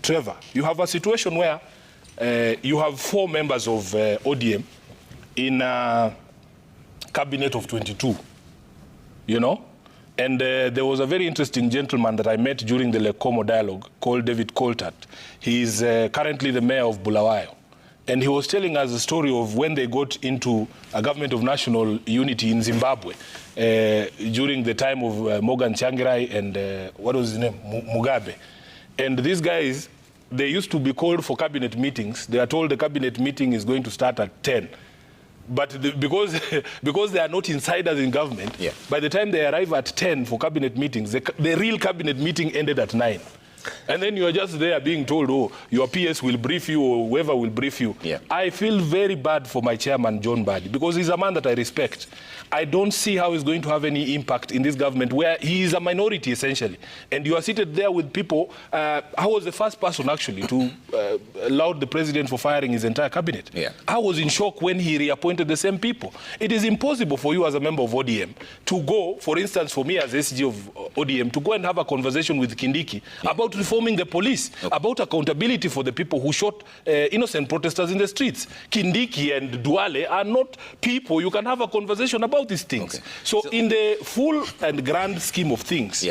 Trevor, you have a situation where you have 4 members of ODM in a cabinet of 22, you know? And there was a very interesting gentleman that I met during the Lekomo dialogue called David Coltart. He is currently the mayor of Bulawayo. And he was telling us a story of when they got into a government of national unity in Zimbabwe during the time of Morgan Tsvangirai and what was his name? Mugabe. And these guys, they used to be called for cabinet meetings. They are told the cabinet meeting is going to start at 10. But because they are not insiders in government, by the time they arrive at 10 for cabinet meetings, the real cabinet meeting ended at 9. And then you are just there being told, oh, your PS will brief you or whoever will brief you. I feel very bad for my chairman, John Mbadi, because he's a man that I respect. I don't see how he's going to have any impact in this government where he is a minority, essentially. And you are seated there with people. I was the first person, actually, to laud the president for firing his entire cabinet. I was in shock when he reappointed the same people. It is impossible for you as a member of ODM to go, for instance, for me as SG of ODM, to go and have a conversation with Kindiki about reforming the police, about accountability for the people who shot innocent protesters in the streets. Kindiki and Duale are not people you can have a conversation about these things. So in the full and grand scheme of things,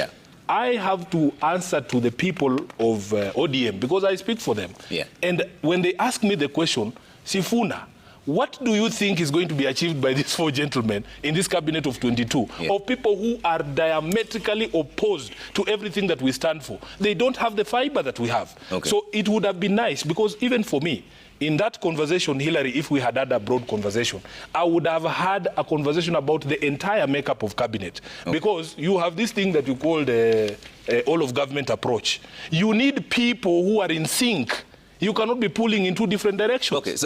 I have to answer to the people of ODM because I speak for them. And when they ask me the question, Sifuna, what do you think is going to be achieved by these 4 gentlemen in this cabinet of 22? Of people who are diametrically opposed to everything that we stand for. They don't have the fiber that we have. So it would have been nice, because even for me, in that conversation, Hillary, if we had had a broad conversation, I would have had a conversation about the entire makeup of cabinet. Because you have this thing that you call the all-of-government approach. You need people who are in sync. You cannot be pulling in 2 different directions.